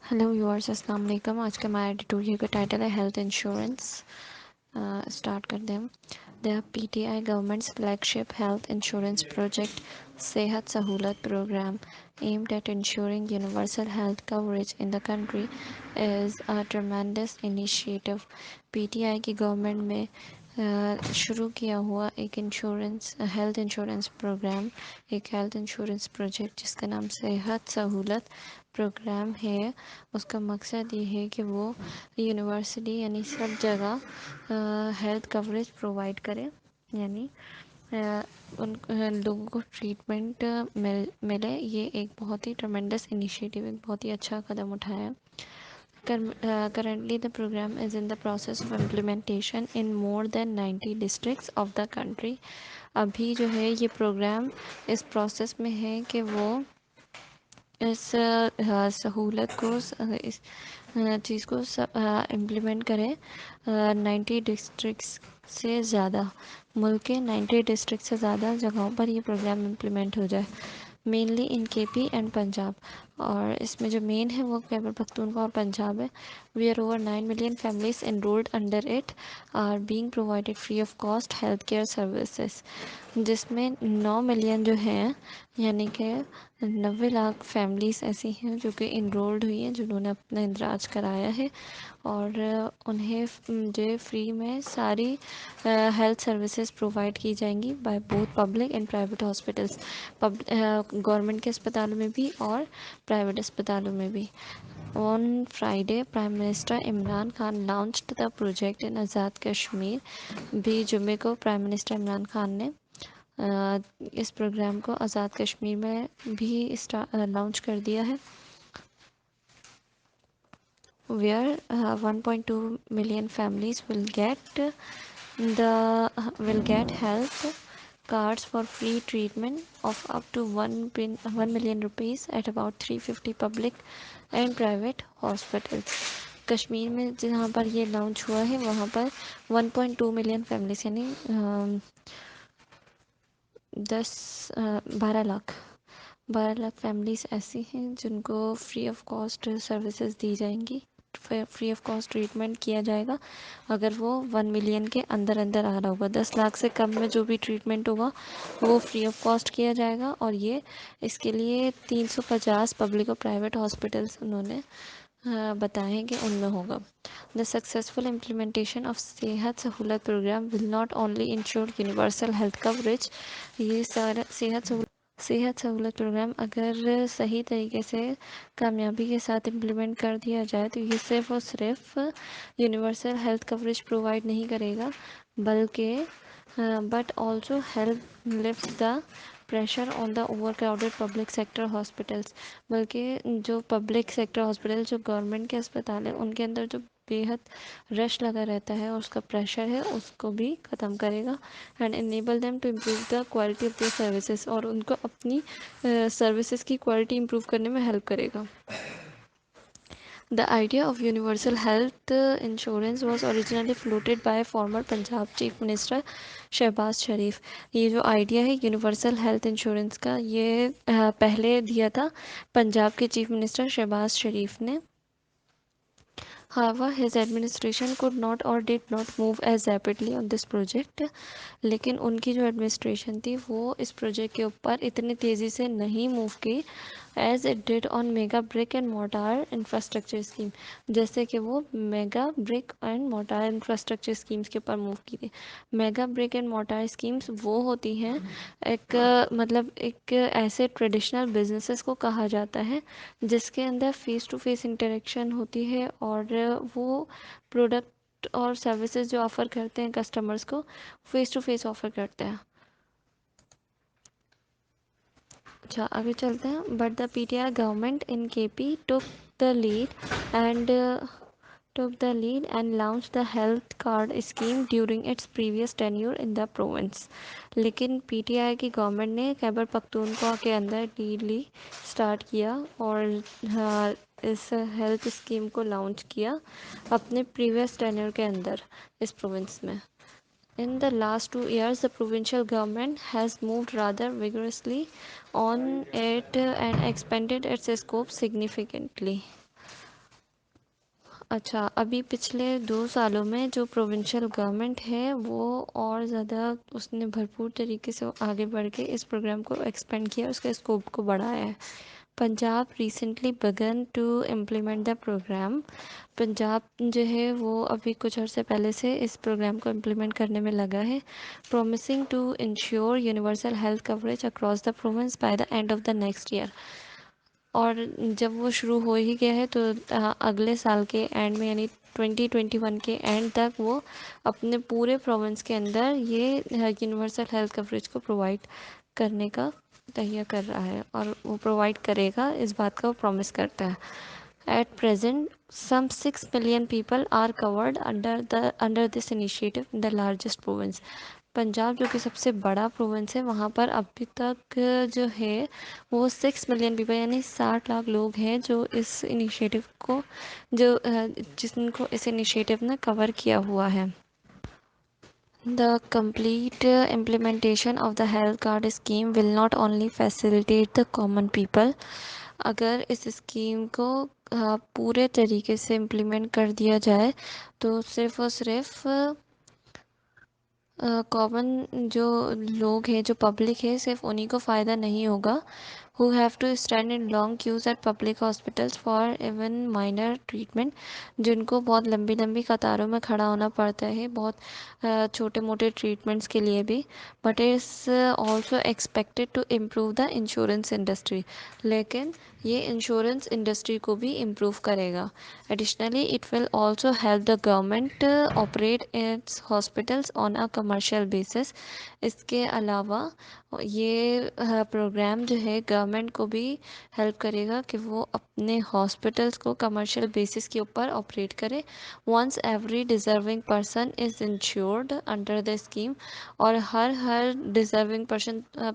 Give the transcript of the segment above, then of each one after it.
Hello viewers, अस्सलाम वालेकुम। आज का हमारा एडिटोरियल का टाइटल है हेल्थ इंश्योरेंस। स्टार्ट करते हैं। The PTI governments flagship health insurance project सेहत Sahulat programme aimed at ensuring universal health coverage in the country is a tremendous initiative। PTI की गवर्नमेंट में शुरू किया हुआ एक हेल्थ इंश्योरेंस प्रोग्राम, एक हेल्थ इंश्योरेंस प्रोजेक्ट जिसका नाम सेहत सहूलत प्रोग्राम है। उसका मकसद ये है कि वो यूनिवर्सिटी यानी सब जगह हेल्थ कवरेज प्रोवाइड करे, यानी उन लोगों को ट्रीटमेंट मिले। ये एक बहुत ही ट्रमेंडस इनिशिएटिव, एक बहुत ही अच्छा कदम उठाया। Currently, the program is in the process of implementation in more than 90 districts of the country। अभी जो है ये प्रोग्राम इस प्रोसेस में है कि वो इस सहूलत को इस चीज़ को इम्प्लीमेंट करें 90 डिस्ट्रिक्ट्स से ज़्यादा, मुल्क के 90 डिस्ट्रिक्ट से ज़्यादा जगहों पर ये प्रोग्राम इम्प्लीमेंट हो जाए, mainly in KP and Punjab. और इसमें जो मेन है वो खैबर पख्तूनख्वा और पंजाब है। We are over 9 million families enrolled under it are being provided free of cost health care services, जिसमें 9 मिलियन जो हैं, यानी कि 90 लाख फैमिलीज़ ऐसी हैं जो कि इनरोल्ड हुई हैं, जिन्होंने अपना इंदराज कराया है और उन्हें जो फ्री में सारी हेल्थ सर्विसेज प्रोवाइड की जाएंगी by both public and private hospitals, government के अस्पतालों में भी और प्राइवेट अस्पतालों में भी। On Friday prime minister Imran Khan launched the project in Azad Kashmir. भी जुमे को प्राइम मिनिस्टर इमरान खान ने इस प्रोग्राम को आज़ाद कश्मीर में भी लॉन्च कर दिया है, where 1.2 million families will get health cards for free treatment of up to 1 million rupees at about 350 public and private hospitals। Kashmir में जहाँ पर ये लॉन्च हुआ है वहाँ पर 1.2 मिलियन फैमिलीज यानी 12 लाख फैमिलीज़ ऐसी हैं जिनको फ्री ऑफ कॉस्ट सर्विसेज दी जाएंगी, फ्री ऑफ कॉस्ट ट्रीटमेंट किया जाएगा। अगर वो 1 मिलियन के अंदर अंदर आ रहा होगा, 10 लाख से कम में जो भी ट्रीटमेंट होगा वो फ्री ऑफ कॉस्ट किया जाएगा। और ये इसके लिए 350 पब्लिक और प्राइवेट हॉस्पिटल्स उन्होंने बताएं कि उनमें होगा। The successful implementation of Sehat Sahulat program will not only ensure universal health coverage. ये सारा सेहत सहूलत प्रोग्राम अगर सही तरीके से कामयाबी के साथ इम्प्लीमेंट कर दिया जाए तो ये सिर्फ और सिर्फ यूनिवर्सल हेल्थ कवरेज प्रोवाइड नहीं करेगा, बल्कि but also help lift the pressure on the over crowded public sector hospitals. बल्कि जो पब्लिक सेक्टर हॉस्पिटल, जो गवर्नमेंट के अस्पताल हैं, उनके अंदर जो बेहद रश लगा रहता है और उसका प्रेशर है, उसको भी ख़त्म करेगा। And enable them to improve the quality of the services, और उनको अपनी सर्विसेज की क्वालिटी इम्प्रूव करने में हेल्प करेगा। The idea of universal health insurance was originally floated by former Punjab chief minister Shahbaz Sharif. ये जो आइडिया है यूनिवर्सल हेल्थ इंश्योरेंस का, ये पहले दिया था पंजाब के चीफ मिनिस्टर शहबाज शरीफ ने। However, his administration could not or did not move as rapidly on this project। लेकिन उनकी जो एडमिनिस्ट्रेशन थी वो इस प्रोजेक्ट के ऊपर इतनी तेज़ी से नहीं मूव की as it did on mega brick and mortar infrastructure scheme, जैसे कि वो mega brick and mortar infrastructure schemes के ऊपर मूव की थी। Mega brick and mortar schemes वो होती हैं, मतलब एक ऐसे ट्रेडिशनल बिजनेसेस को कहा जाता है जिसके अंदर फेस टू फेस इंटरेक्शन होती है और वो प्रोडक्ट और सर्विसेज जो ऑफ़र करते हैं कस्टमर्स को फेस टू फेस ऑफ़र करते हैं। अच्छा, आगे चलते हैं। But the PTR government in KP the lead and took the lead and launched the health card scheme during its previous tenure in the province। लेकिन पीटीआई की government ने खैबर पख्तूनख्वा के अंदर ली स्टार्ट किया और इस हेल्थ स्कीम को लॉन्च किया अपने प्रीवियस टेन्योर के अंदर इस प्रोविंस में। In the last 2 years, the provincial government has moved rather vigorously on it and expanded its scope significantly। اچھا، ابھی پچھلے 2 سالوں میں جو پروونشل گورنمنٹ ہے وہ اور زیادہ اس نے بھرپور طریقے سے آگے بڑھ کے اس پروگرام کو ایکسپینڈ کیا، اس کے اسکوپ کو بڑھایا ہے۔ Punjab recently began to implement the program. Punjab جو ہے وہ ابھی کچھ عرصے پہلے سے اس پروگرام کو امپلیمنٹ کرنے میں لگا ہے، promising to ensure universal health coverage across the province by the end of the next year. اور جب وہ شروع ہو ہی گیا ہے تو اگلے سال کے اینڈ میں یعنی 2021 کے اینڈ تک وہ اپنے پورے پروونس کے اندر یہ یونیورسل ہیلتھ کوریج کو پرووائڈ کرنے کا تہیہ کر رہا ہے، اور وہ پرووائڈ کرے گا اس بات کا وہ پرومس کرتا ہے۔ At present some 6 million people are covered under this initiative in the largest province۔ Punjab جو کہ سب سے بڑا پروونس ہے، وہاں پر ابھی تک جو ہے وہ 6 ملین پیپل یعنی 60 لاکھ لوگ ہیں جو اس انیشیٹو کو جن کو اس انیشیٹو نے کور کیا ہوا ہے۔ The complete implementation of the health card scheme will not only facilitate the common people۔ اگر اس اسکیم کو پورے طریقے سے امپلیمنٹ کر دیا جائے تو صرف اور صرف کامن جو لوگ ہیں، جو پبلک ہے، صرف انہی کو فائدہ نہیں ہوگا who have to stand in long queues at public hospitals for even minor treatment۔ جن کو بہت لمبی لمبی قطاروں میں کھڑا ہونا پڑتا ہے بہت چھوٹے موٹے ٹریٹمنٹس کے لیے بھی۔ But is also expected to improve the insurance industry. لیکن یہ انشورنس انڈسٹری کو بھی امپروو کرے گا۔ Additionally it will also help the government operate its hospitals on a commercial basis. اس کے علاوہ یہ پروگرام جو ہے گورنمنٹ کو بھی ہیلپ کرے گا کہ وہ اپنے ہاسپٹلس کو کمرشل بیسس کے اوپر آپریٹ کرے۔ Once every deserving person is insured under the scheme. اور ہر ڈیزرونگ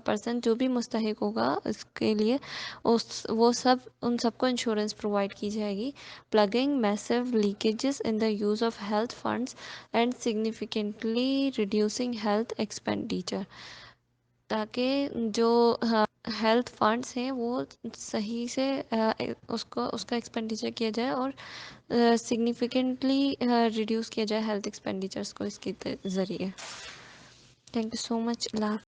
پرسن جو بھی مستحق ہوگا اس کے لیے ان سب کو انشورنس پرووائڈ کی جائے گی، plugging massive leakages in the use of health funds and significantly reducing health expenditure. تاکہ جو ہیلتھ فنڈس ہیں وہ صحیح سے اس کا ایکسپینڈیچر کیا جائے اور سگنیفیکنٹلی ریڈیوس کیا جائے ہیلتھ ایکسپینڈیچرس کو اس کے ذریعے۔ Thank you so much. Allah